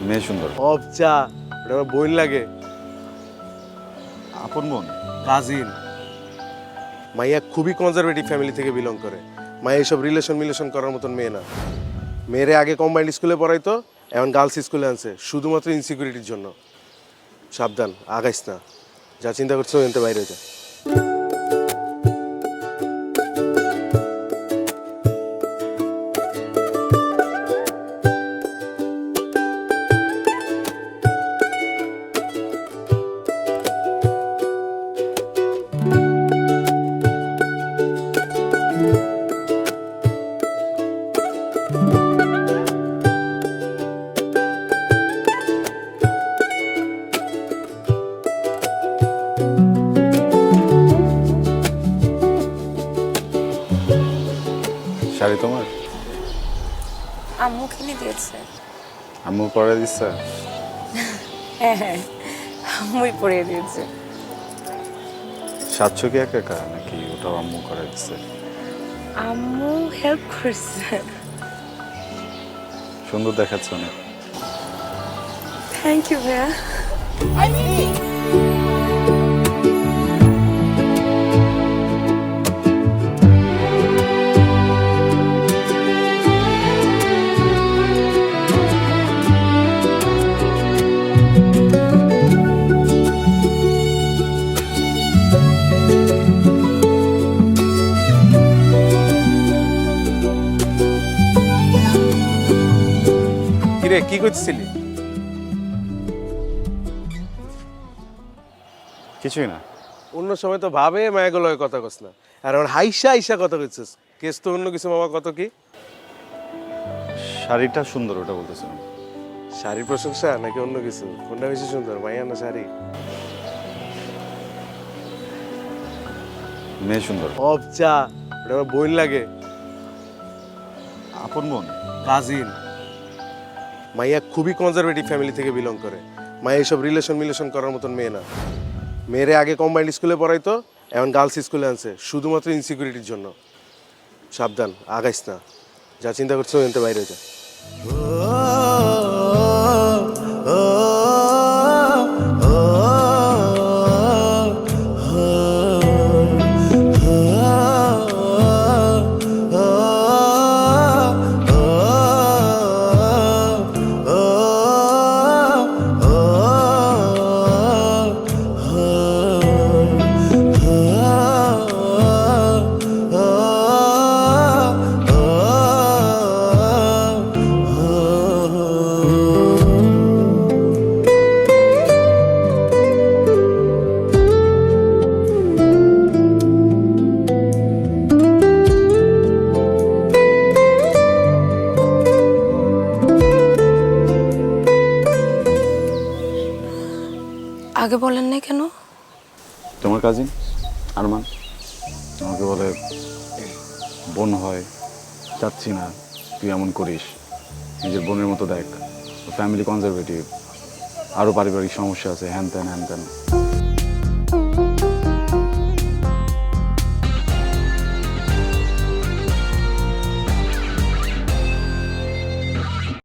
মেয়ে সুন্দর। অবচা, ওটা আমার বোন লাগে। আপন বোন? কাজিন। মাইয়া খুবই কনজারভেটিভ ফ্যামিলি থেকে বিলং করে। মাইয়া এইসব রিলেশন করার মতন মেয়ে না। মেয়েরে আগে কম্বাইন্ড স্কুলে পড়াইতো, এখন গার্লস স্কুলে আনছে শুধুমাত্র ইনসিকিউরিটির জন্য। সাবধান, আগাইস না। যা চিন্তা করছো এনতে বাইরে হয়ে যা। শাড়ি তোমার? আম্মু কিনে দিয়েছে। আম্মু পরে দিচ্ছে? হ্যাঁ হ্যাঁ, আম্মুই পরিয়ে দিয়েছে। সাতশো কি একা একা নাকি ওটাও আম্মু করে দিচ্ছে? আম্মু হেল্প করছে। সুন্দর দেখাচ্ছে অনেক। থ্যাংক ইউ ভাইয়া। কিরে কি করছিলি? কিছুই না। অন্য সময় তো ভাবে মায়াগুলো কথা কস না, আর এখন হাইসা হাইসা কথা কইছিস। কেস তো অন্য কিছু। মামা কত কি? শাড়িটা সুন্দর ওটা বলতেছিলাম। শাড়ির প্রশংসা নাকি অন্য কিছু? কোনটা বেশি সুন্দর, মাইয়া না শাড়ি? মেয়ে সুন্দর। অবচা, ওটা আমার বোন লাগে। আপন বোন? কাজিন। মাইয়া খুবই কনজারভেটিভ ফ্যামিলি থেকে বিলং করে। মাইয়া এইসব রিলেশন করার মতন মেয়ে না। মেয়েরে আগে কম্বাইন্ড স্কুলে পড়াইতো, এখন গার্লস স্কুলে আনছে শুধুমাত্র ইনসিকিউরিটির জন্য। সাবধান, আগাইস না। যা চিন্তা করছো এনতে বাইরে হয়ে যা। আগে বলেন নাই কেন? তোমার কাজিন আরমান আমাকে বলে বোন হয়, চাচ্ছি না তুই এমন করিস, নিজের বোনের মতো দেখ, ফ্যামিলি কনজারভেটিভ, আরও পারিবারিক সমস্যা আছে, হ্যান ত্যান হ্যান ত্যান।